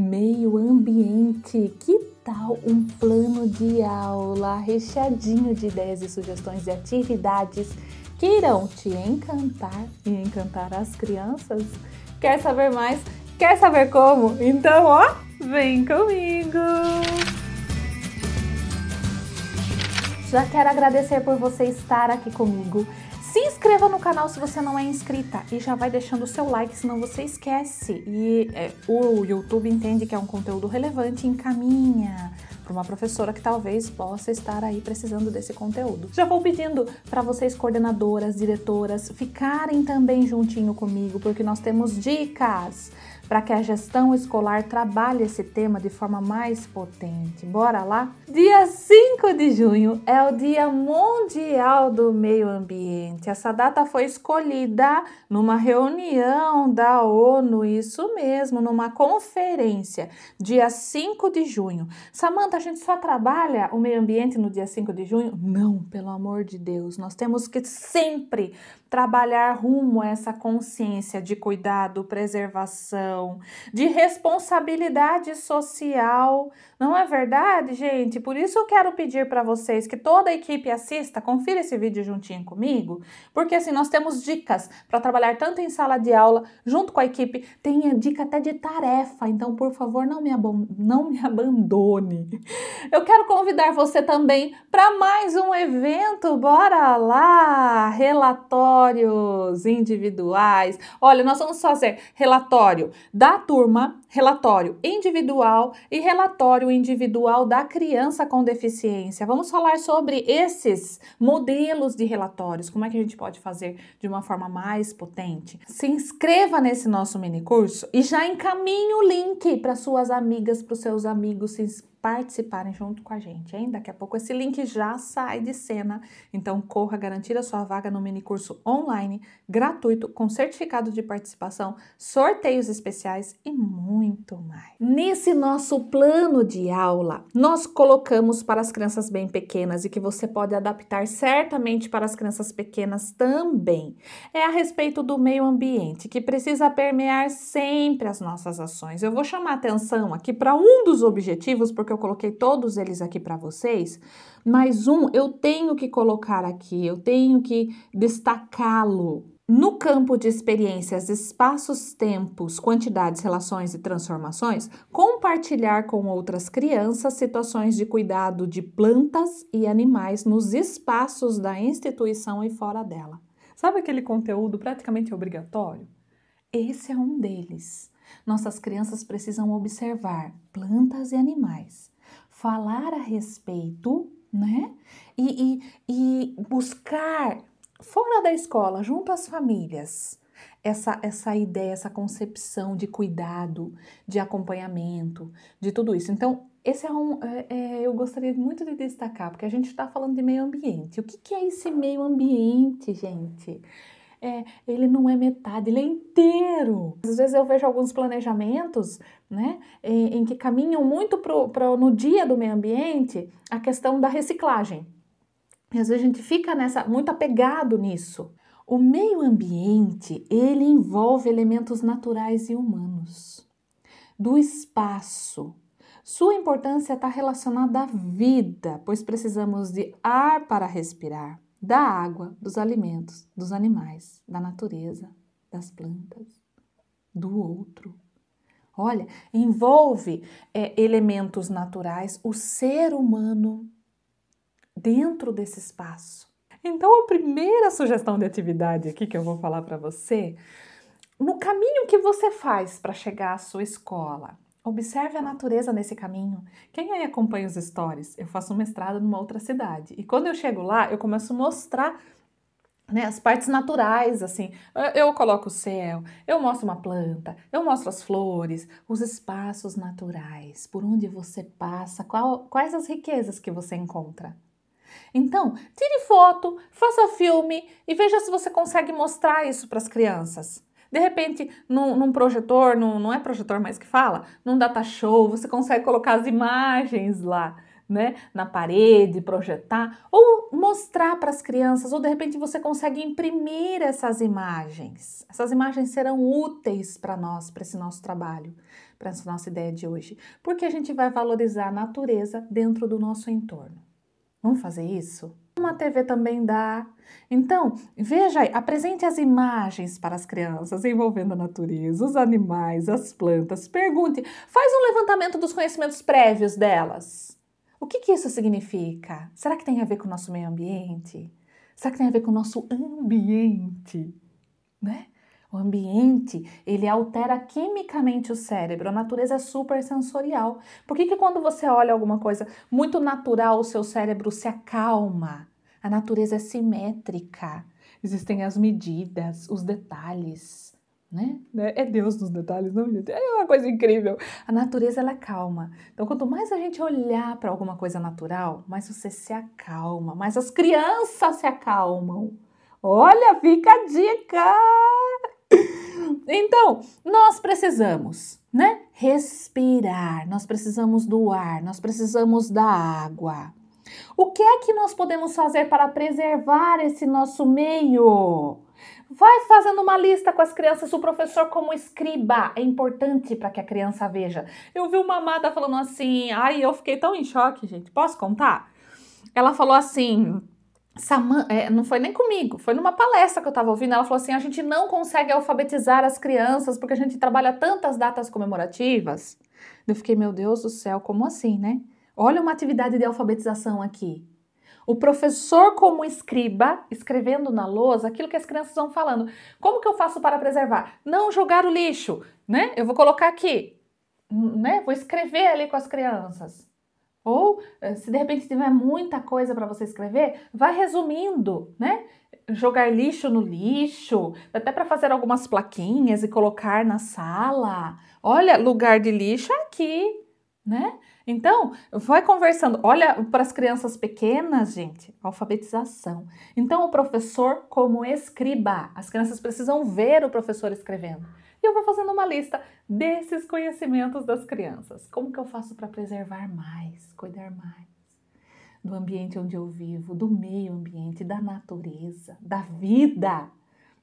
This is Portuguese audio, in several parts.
Meio ambiente, que tal um plano de aula recheadinho de ideias e sugestões de atividades que irão te encantar e encantar as crianças? Quer saber mais? Quer saber como? Então, ó, vem comigo! Já quero agradecer por você estar aqui comigo. Se inscreva no canal se você não é inscrita e já vai deixando o seu like, senão você esquece. E o YouTube entende que é um conteúdo relevante e encaminha para uma professora que talvez possa estar aí precisando desse conteúdo. Já vou pedindo para vocês, coordenadoras, diretoras, ficarem também juntinho comigo, porque nós temos dicas para que a gestão escolar trabalhe esse tema de forma mais potente. Bora lá? Dia 5 de junho é o Dia Mundial do Meio Ambiente. Essa data foi escolhida numa reunião da ONU, isso mesmo, numa conferência, dia 5 de junho. Samantha, a gente só trabalha o meio ambiente no dia 5 de junho? Não, pelo amor de Deus, nós temos que sempre trabalhar rumo a essa consciência de cuidado, preservação, de responsabilidade social. Não é verdade, gente? Por isso eu quero pedir para vocês que toda a equipe assista, confira esse vídeo juntinho comigo, porque assim nós temos dicas para trabalhar tanto em sala de aula, junto com a equipe, tem dica até de tarefa, então por favor não me abandone. Eu quero convidar você também para mais um evento, bora lá! Relatórios individuais. Olha, nós vamos fazer relatório da turma, relatório individual e relatório individual da criança com deficiência. Vamos falar sobre esses modelos de relatórios, como é que a gente pode fazer de uma forma mais potente. Se inscreva nesse nosso mini curso e já encaminhe o link para suas amigas, para os seus amigos participarem junto com a gente, hein? Daqui a pouco esse link já sai de cena, então corra garantir a sua vaga no mini curso online, gratuito, com certificado de participação, sorteios especiais e muito mais. Nesse nosso plano de aula, nós colocamos para as crianças bem pequenas e que você pode adaptar certamente para as crianças pequenas também. É a respeito do meio ambiente, que precisa permear sempre as nossas ações. Eu vou chamar atenção aqui para um dos objetivos, porque eu coloquei todos eles aqui para vocês, mas um eu tenho que colocar aqui, eu tenho que destacá-lo. No campo de experiências, espaços, tempos, quantidades, relações e transformações, compartilhar com outras crianças situações de cuidado de plantas e animais nos espaços da instituição e fora dela. Sabe aquele conteúdo praticamente obrigatório? Esse é um deles. Nossas crianças precisam observar plantas e animais, falar a respeito, né? E buscar fora da escola, junto às famílias, essa ideia, essa concepção de cuidado, de acompanhamento, de tudo isso. Então, esse eu gostaria muito de destacar, porque a gente está falando de meio ambiente. O que é esse meio ambiente, gente? Ele não é metade, ele é inteiro. Às vezes eu vejo alguns planejamentos, né, em que caminham muito no dia do meio ambiente a questão da reciclagem. E às vezes a gente fica muito apegado nisso. O meio ambiente, ele envolve elementos naturais e humanos, do espaço. Sua importância está relacionada à vida, pois precisamos de ar para respirar, da água, dos alimentos, dos animais, da natureza, das plantas, do outro. Olha, envolve elementos naturais, o ser humano dentro desse espaço. Então, a primeira sugestão de atividade aqui que eu vou falar para você, no caminho que você faz para chegar à sua escola, observe a natureza nesse caminho. Quem aí acompanha os stories? Eu faço um mestrado numa outra cidade. E quando eu chego lá, eu começo a mostrar, né, as partes naturais, assim. Eu coloco o céu, eu mostro uma planta, eu mostro as flores, os espaços naturais, por onde você passa, quais as riquezas que você encontra. Então, tire foto, faça filme e veja se você consegue mostrar isso para as crianças. De repente, num projetor, não é projetor mais que fala, num data show, você consegue colocar as imagens lá, né, na parede, projetar, ou mostrar para as crianças, ou de repente você consegue imprimir essas imagens. Essas imagens serão úteis para nós, para esse nosso trabalho, para essa nossa ideia de hoje? Porque a gente vai valorizar a natureza dentro do nosso entorno. Vamos fazer isso? Uma TV também dá. Então, veja aí, apresente as imagens para as crianças envolvendo a natureza, os animais, as plantas. Pergunte, faz um levantamento dos conhecimentos prévios delas. O que isso significa? Será que tem a ver com o nosso meio ambiente? Será que tem a ver com o nosso ambiente? Né? O ambiente, ele altera quimicamente o cérebro, a natureza é super sensorial. Por que quando você olha alguma coisa muito natural, o seu cérebro se acalma? A natureza é simétrica, existem as medidas, os detalhes, né? É Deus nos detalhes, não, gente? É uma coisa incrível. A natureza, ela é calma. Então, quanto mais a gente olhar para alguma coisa natural, mais você se acalma, mais as crianças se acalmam. Olha, fica a dica! Então, nós precisamos, né, respirar, nós precisamos do ar, nós precisamos da água. O que é que nós podemos fazer para preservar esse nosso meio? Vai fazendo uma lista com as crianças, o professor como escriba, é importante para que a criança veja. Eu vi uma amada falando assim, ai, eu fiquei tão em choque, gente, posso contar? Ela falou assim... não foi nem comigo, foi numa palestra que eu estava ouvindo, ela falou assim, a gente não consegue alfabetizar as crianças porque a gente trabalha tantas datas comemorativas. Eu fiquei, meu Deus do céu, como assim, né? Olha uma atividade de alfabetização aqui. O professor como escriba, escrevendo na lousa, aquilo que as crianças vão falando. Como que eu faço para preservar? Não jogar o lixo, né? Eu vou colocar aqui, né? Vou escrever ali com as crianças. Ou, se de repente tiver muita coisa para você escrever, vai resumindo, né? Jogar lixo no lixo, até para fazer algumas plaquinhas e colocar na sala. Olha, lugar de lixo é aqui, né? Então, vai conversando. Olha, para as crianças pequenas, gente, alfabetização. Então, o professor como escriba. As crianças precisam ver o professor escrevendo. E eu vou fazendo uma lista desses conhecimentos das crianças. Como que eu faço para preservar mais, cuidar mais do ambiente onde eu vivo, do meio ambiente, da natureza, da vida,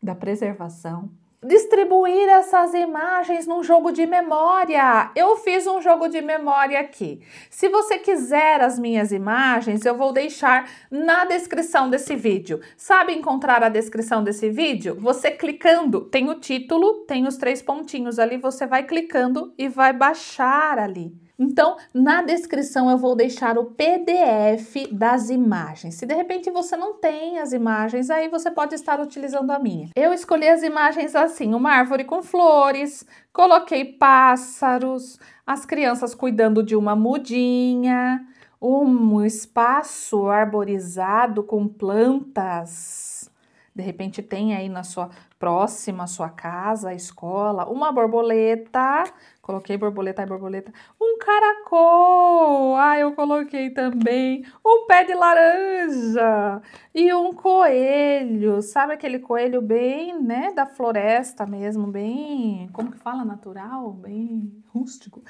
da preservação? Distribuir essas imagens num jogo de memória. Eu fiz um jogo de memória aqui. Se você quiser as minhas imagens, eu vou deixar na descrição desse vídeo. Sabe encontrar a descrição desse vídeo? Você clicando, tem o título, tem os 3 pontinhos ali, você vai clicando e vai baixar ali. Então, na descrição eu vou deixar o PDF das imagens. Se de repente você não tem as imagens, aí você pode estar utilizando a minha. Eu escolhi as imagens assim, uma árvore com flores, coloquei pássaros, as crianças cuidando de uma mudinha, um espaço arborizado com plantas. De repente tem aí na sua próxima, sua casa, escola, uma borboleta. Coloquei borboleta e borboleta. Um caracol. Eu coloquei também. Um pé de laranja. E um coelho. Sabe aquele coelho bem, né, da floresta mesmo, bem, como que fala? Natural, bem rústico.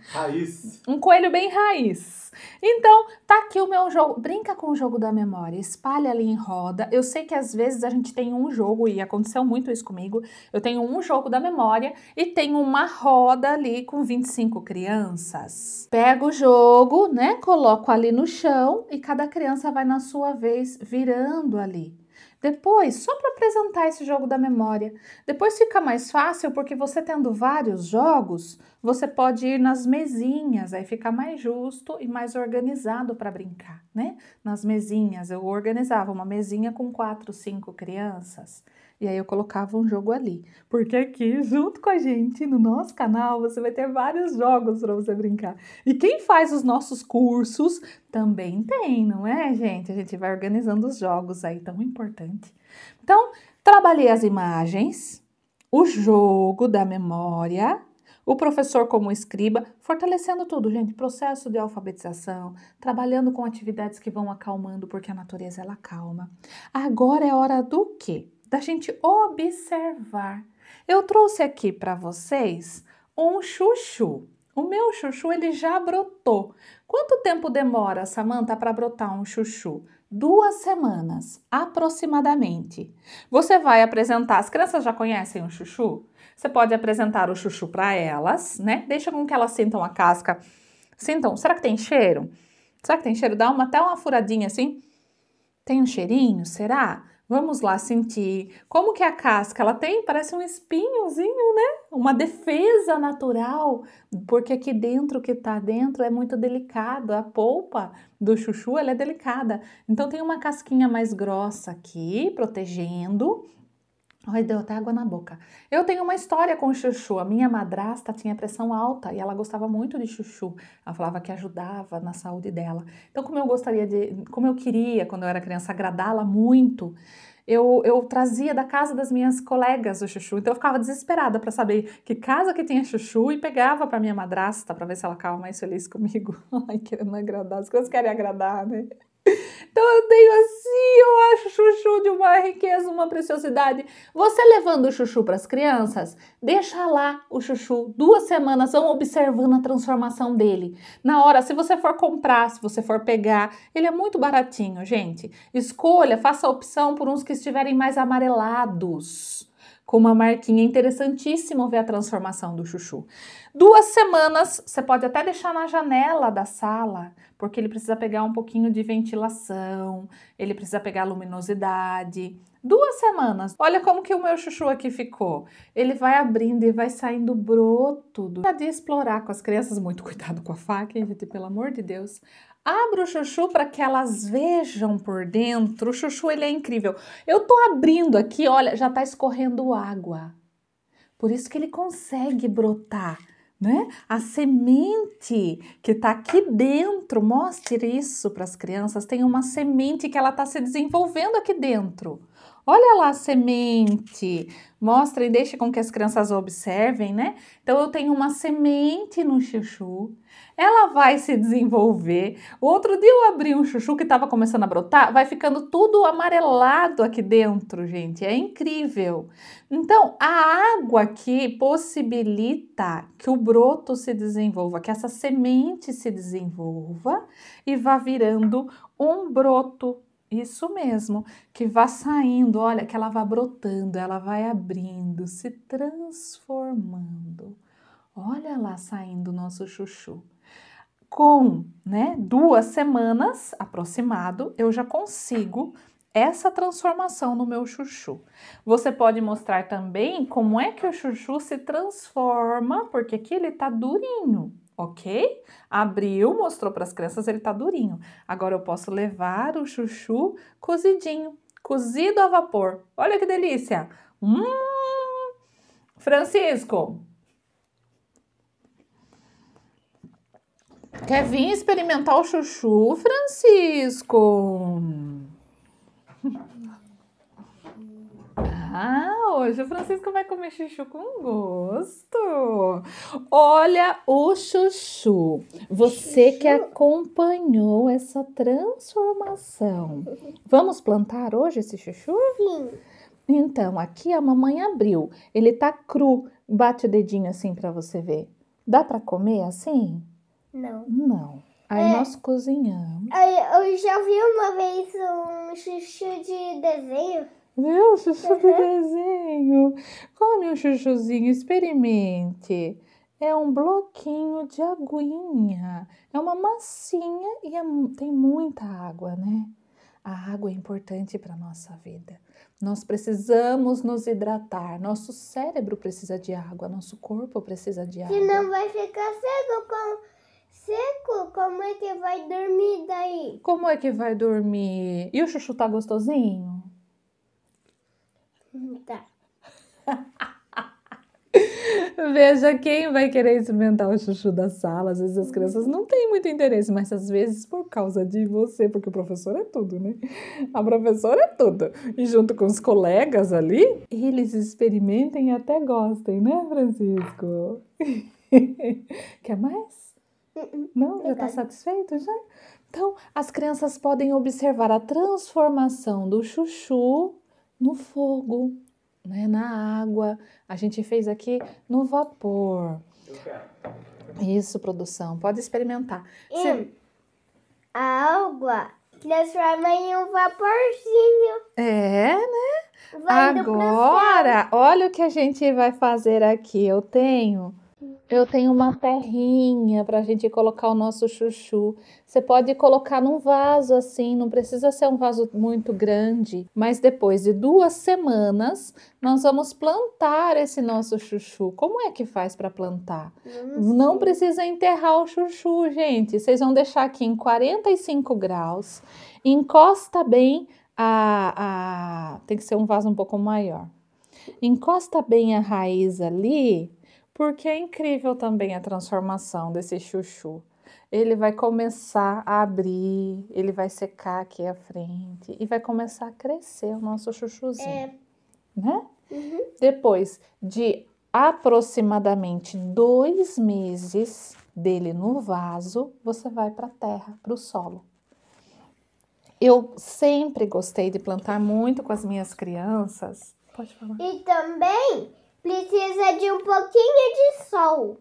Raiz. Um coelho bem raiz. Então, tá aqui o meu jogo. Brinca com o jogo da memória. Espalha ali em roda. Eu sei que às vezes a gente tem um jogo, e aconteceu muito isso comigo. Eu tenho um jogo da memória e tenho uma roda ali com 25 crianças. Pego o jogo, né? Coloco ali no chão e cada criança vai na sua vez virando ali. Depois, só para apresentar esse jogo da memória. Depois fica mais fácil porque você tendo vários jogos, você pode ir nas mesinhas, aí fica mais justo e mais organizado para brincar, né? Nas mesinhas, eu organizava uma mesinha com 4, 5 crianças. E aí eu colocava um jogo ali. Porque aqui, junto com a gente, no nosso canal, você vai ter vários jogos para você brincar. E quem faz os nossos cursos também tem, não é, gente? A gente vai organizando os jogos aí, tão importante. Então, trabalhei as imagens, o jogo da memória, o professor como escriba, fortalecendo tudo, gente. Processo de alfabetização, trabalhando com atividades que vão acalmando, porque a natureza, ela acalma. Agora é hora do quê? Da gente observar. Eu trouxe aqui para vocês um chuchu. O meu chuchu, ele já brotou. Quanto tempo demora, Samanta, para brotar um chuchu? 2 semanas, aproximadamente. Você vai apresentar, as crianças já conhecem o chuchu? Você pode apresentar o chuchu para elas, né? Deixa com que elas sintam a casca. Sintam, será que tem cheiro? Será que tem cheiro? Dá até uma furadinha assim. Tem um cheirinho? Será? Vamos lá sentir. Como que a casca, ela tem, parece um espinhozinho, né? Uma defesa natural, porque aqui dentro, o que tá dentro é muito delicado. A polpa do chuchu, ela é delicada. Então tem uma casquinha mais grossa aqui, protegendo. Ai, deu até água na boca. Eu tenho uma história com o chuchu. A minha madrasta tinha pressão alta e ela gostava muito de chuchu. Ela falava que ajudava na saúde dela. Então, como eu queria, quando eu era criança, agradá-la muito, eu trazia da casa das minhas colegas o chuchu. Então, eu ficava desesperada para saber que casa que tinha chuchu e pegava para minha madrasta para ver se ela ficava mais feliz comigo. Ai, querendo agradar. As coisas querem agradar, né? Então eu tenho assim, eu acho chuchu de uma riqueza, uma preciosidade. Você levando o chuchu para as crianças, deixa lá o chuchu 2 semanas, vão observando a transformação dele. Na hora, se você for comprar, se você for pegar, ele é muito baratinho, gente. Escolha, faça a opção por uns que estiverem mais amarelados, com uma marquinha. Interessantíssimo ver a transformação do chuchu. 2 semanas, você pode até deixar na janela da sala, porque ele precisa pegar um pouquinho de ventilação, ele precisa pegar luminosidade. 2 semanas. Olha como que o meu chuchu aqui ficou. Ele vai abrindo e vai saindo broto. De explorar com as crianças, muito cuidado com a faca, hein, gente, pelo amor de Deus. Abra o chuchu para que elas vejam por dentro. O chuchu, ele é incrível. Eu tô abrindo aqui, olha, já tá escorrendo água. Por isso que ele consegue brotar, né? A semente que tá aqui dentro, mostre isso para as crianças. Tem uma semente que ela tá se desenvolvendo aqui dentro. Olha lá a semente. Mostra e deixa com que as crianças observem, né? Então, eu tenho uma semente no chuchu. Ela vai se desenvolver. O outro dia eu abri um chuchu que estava começando a brotar, vai ficando tudo amarelado aqui dentro, gente. É incrível. Então, a água aqui possibilita que o broto se desenvolva, que essa semente se desenvolva e vá virando um broto. Isso mesmo, que vá saindo, olha, que ela vá brotando, ela vai abrindo, se transformando. Olha lá saindo o nosso chuchu. Com, né, 2 semanas aproximado, eu já consigo essa transformação no meu chuchu. Você pode mostrar também como é que o chuchu se transforma, porque aqui ele tá durinho, ok? Abriu, mostrou para as crianças, ele tá durinho. Agora eu posso levar o chuchu cozidinho, cozido a vapor. Olha que delícia! Francisco, quer vir experimentar o chuchu, Francisco? Ah, hoje o Francisco vai comer chuchu com gosto. Olha o chuchu. Você que acompanhou essa transformação. Vamos plantar hoje esse chuchu? Sim. Então, aqui a mamãe abriu. Ele tá cru. Bate o dedinho assim para você ver. Dá para comer assim? Não. Não. Aí nós cozinhamos. Eu já vi uma vez um chuchu de desenho. Viu? Chuchu de desenho. Come um chuchuzinho, experimente. É um bloquinho de aguinha. É uma massinha e tem muita água, né? A água é importante para a nossa vida. Nós precisamos nos hidratar. Nosso cérebro precisa de água, nosso corpo precisa de água. Senão vai ficar seco. Como é que vai dormir daí? Como é que vai dormir? E o chuchu tá gostosinho? Tá. Veja quem vai querer experimentar o chuchu da sala. Às vezes as crianças não têm muito interesse, mas às vezes por causa de você, porque o professor é tudo, né? A professora é tudo. E junto com os colegas ali, eles experimentem e até gostem, né, Francisco? Quer mais? Não? Já tá satisfeito já? Então, as crianças podem observar a transformação do chuchu no fogo, né, na água. A gente fez aqui no vapor. Isso, produção. Pode experimentar. A água transforma em um vaporzinho. É, né? vai indo pro céu. Agora, olha o que a gente vai fazer aqui. Eu tenho uma terrinha para a gente colocar o nosso chuchu. Você pode colocar num vaso assim, não precisa ser um vaso muito grande. Mas depois de 2 semanas, nós vamos plantar esse nosso chuchu. Como é que faz para plantar? Não precisa enterrar o chuchu, gente. Vocês vão deixar aqui em 45 graus. Encosta bem tem que ser um vaso um pouco maior. Encosta bem a raiz ali, porque é incrível também a transformação desse chuchu. Ele vai começar a abrir, ele vai secar aqui à frente e vai começar a crescer o nosso chuchuzinho, né? Depois de aproximadamente 2 meses dele no vaso, você vai para a terra, para o solo. Eu sempre gostei de plantar muito com as minhas crianças. Pode falar. E também precisa de um pouquinho de sol.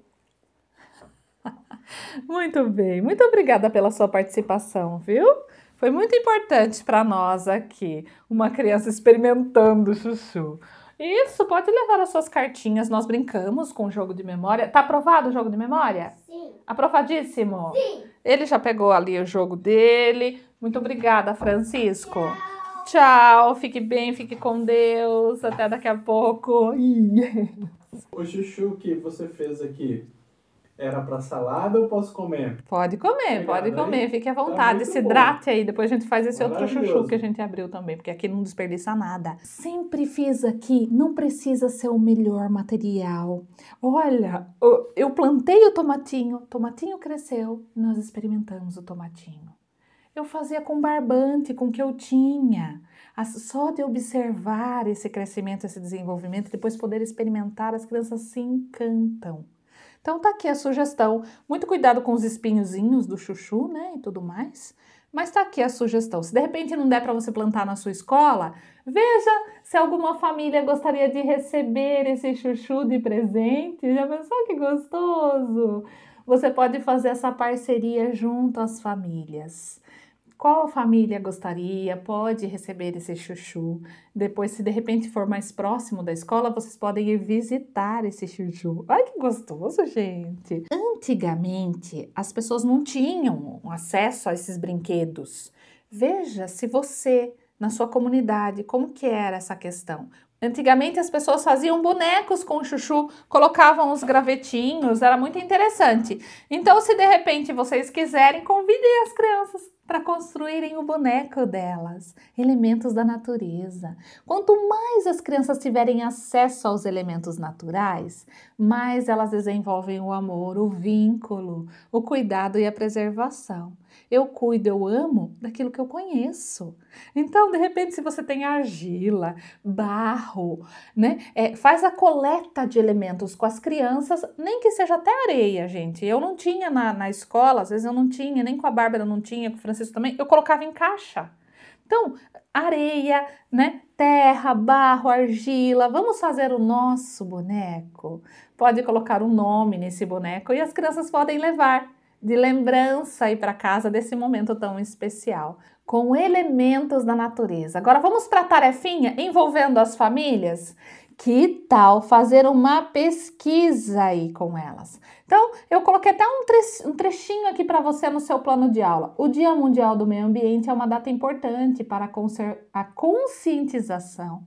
Muito bem, muito obrigada pela sua participação, viu? Foi muito importante para nós aqui, uma criança experimentando o chuchu. Isso, pode levar as suas cartinhas, nós brincamos com o jogo de memória. Tá aprovado o jogo de memória? Sim. Aprovadíssimo? Sim. Ele já pegou ali o jogo dele. Muito obrigada, Francisco. Tchau, fique bem, fique com Deus. Até daqui a pouco. O chuchu que você fez aqui era para salada ou posso comer? Pode comer, Obrigado, pode comer, hein? fique à Tá vontade, muito se bom. hidrate aí, depois a gente faz esse outro chuchu Maravilhoso. que a gente abriu também, porque aqui não desperdiça nada. Sempre fiz aqui, não precisa ser o melhor material. Olha, eu plantei o tomatinho cresceu, nós experimentamos o tomatinho. Eu fazia com barbante, com o que eu tinha. Só de observar esse crescimento, esse desenvolvimento, depois poder experimentar, as crianças se encantam. Então tá aqui a sugestão. Muito cuidado com os espinhozinhos do chuchu, né, e tudo mais. Mas tá aqui a sugestão. Se de repente não der para você plantar na sua escola, veja se alguma família gostaria de receber esse chuchu de presente. Já pensou que gostoso? Você pode fazer essa parceria junto às famílias. Qual família gostaria, pode receber esse chuchu. Depois, se de repente for mais próximo da escola, vocês podem ir visitar esse chuchu. Ai, que gostoso, gente! Antigamente, as pessoas não tinham acesso a esses brinquedos. Veja se você, na sua comunidade, como que era essa questão. Antigamente as pessoas faziam bonecos com chuchu, colocavam os gravetinhos, era muito interessante. Então, se de repente vocês quiserem, convidem as crianças para construírem o boneco delas, elementos da natureza. Quanto mais as crianças tiverem acesso aos elementos naturais, mais elas desenvolvem o amor, o vínculo, o cuidado e a preservação. Eu cuido, eu amo daquilo que eu conheço. Então, de repente, se você tem argila, barro, né? Faz a coleta de elementos com as crianças, nem que seja até areia, gente. Eu não tinha na escola, às vezes eu não tinha, nem com a Bárbara eu não tinha, com o Francisco também, eu colocava em caixa. Então, areia, né? Terra, barro, argila, vamos fazer o nosso boneco. Pode colocar um nome nesse boneco e as crianças podem levar de lembrança aí para casa desse momento tão especial, com elementos da natureza. Agora vamos para a tarefinha envolvendo as famílias? Que tal fazer uma pesquisa aí com elas? Então, eu coloquei até um trechinho aqui para você no seu plano de aula. O Dia Mundial do Meio Ambiente é uma data importante para a conscientização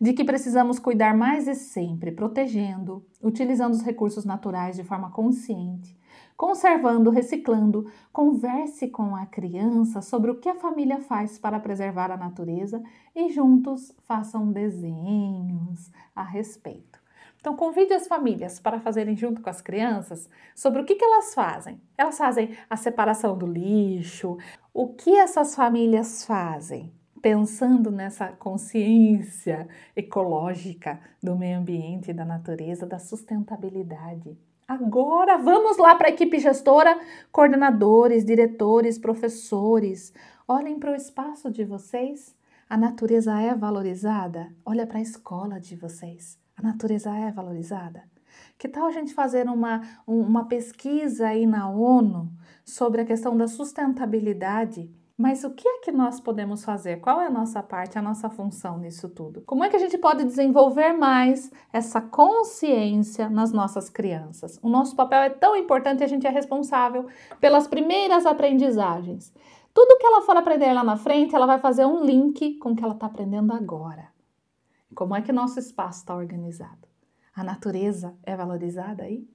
de que precisamos cuidar mais e sempre, protegendo, utilizando os recursos naturais de forma consciente, conservando, reciclando. Converse com a criança sobre o que a família faz para preservar a natureza e juntos façam desenhos a respeito. Então, convide as famílias para fazerem junto com as crianças sobre o que elas fazem. Elas fazem a separação do lixo. O que essas famílias fazem? Pensando nessa consciência ecológica do meio ambiente, da natureza, da sustentabilidade. Agora vamos lá para a equipe gestora, coordenadores, diretores, professores. Olhem para o espaço de vocês. A natureza é valorizada? Olha para a escola de vocês. A natureza é valorizada? Que tal a gente fazer uma pesquisa aí na ONU sobre a questão da sustentabilidade Mas o que é que nós podemos fazer? Qual é a nossa parte, a nossa função nisso tudo? Como é que a gente pode desenvolver mais essa consciência nas nossas crianças? O nosso papel é tão importante e a gente é responsável pelas primeiras aprendizagens. Tudo que ela for aprender lá na frente, ela vai fazer um link com o que ela está aprendendo agora. Como é que nosso espaço está organizado? A natureza é valorizada aí?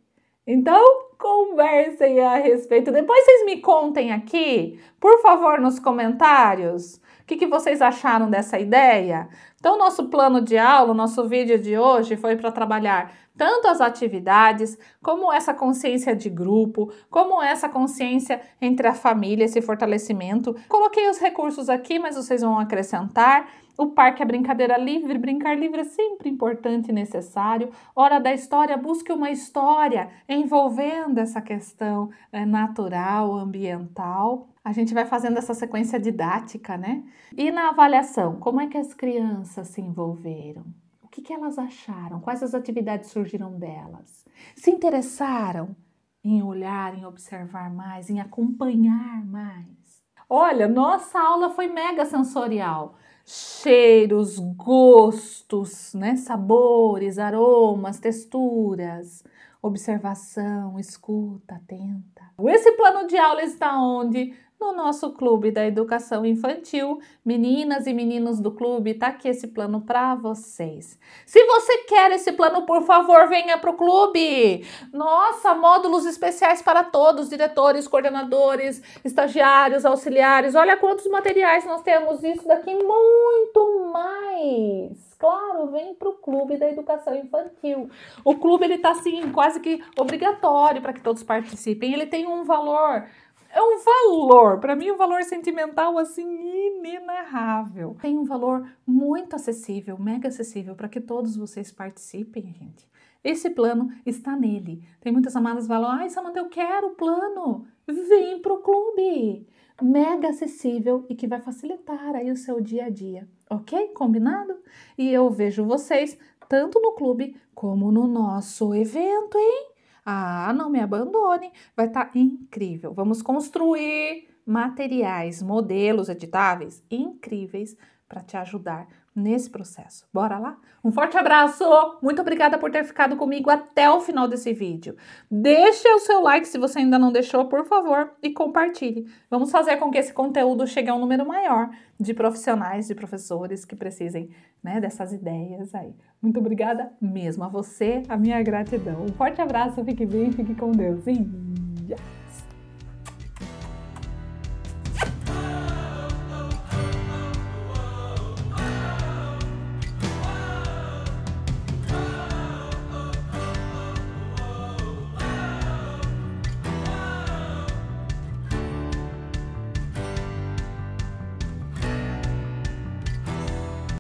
Então, conversem a respeito. Depois vocês me contem aqui, por favor, nos comentários, o que vocês acharam dessa ideia. Então, nosso plano de aula, nosso vídeo de hoje foi para trabalhar tanto as atividades, como essa consciência de grupo, como essa consciência entre a família, esse fortalecimento. Coloquei os recursos aqui, mas vocês vão acrescentar. O parque é brincadeira livre, brincar livre é sempre importante e necessário. Hora da história, busque uma história envolvendo essa questão natural, ambiental. A gente vai fazendo essa sequência didática, né? E na avaliação, como é que as crianças se envolveram? O que elas acharam? Quais as atividades surgiram delas? Se interessaram em olhar, em observar mais, em acompanhar mais? Olha, nossa aula foi mega sensorial. Cheiros, gostos, né? Sabores, aromas, texturas, observação, escuta, atenta. Esse plano de aula está onde? No nosso Clube da Educação Infantil. Meninas e meninos do clube, tá aqui esse plano para vocês. Se você quer esse plano, por favor, venha para o clube. Nossa, módulos especiais para todos, diretores, coordenadores, estagiários, auxiliares. Olha quantos materiais nós temos, isso daqui muito mais. Claro, vem para o Clube da Educação Infantil. O clube, ele tá assim, quase que obrigatório para que todos participem. Ele tem um valor... É um valor, para mim um valor sentimental assim inenarrável. Tem um valor muito acessível, mega acessível para que todos vocês participem, gente. Esse plano está nele. Tem muitas amadas que falam, ai Samanta, eu quero o plano. Vem pro clube. Mega acessível e que vai facilitar aí o seu dia a dia, ok? Combinado? E eu vejo vocês tanto no clube como no nosso evento, hein? Ah, não me abandone, vai estar incrível. Vamos construir materiais, modelos editáveis incríveis para te ajudar nesse processo. Bora lá? Um forte abraço! Muito obrigada por ter ficado comigo até o final desse vídeo. Deixa o seu like se você ainda não deixou, por favor, e compartilhe. Vamos fazer com que esse conteúdo chegue a um número maior de profissionais, de professores que precisem, né, dessas ideias aí. Muito obrigada mesmo a você, a minha gratidão. Um forte abraço, fique bem, fique com Deus. E...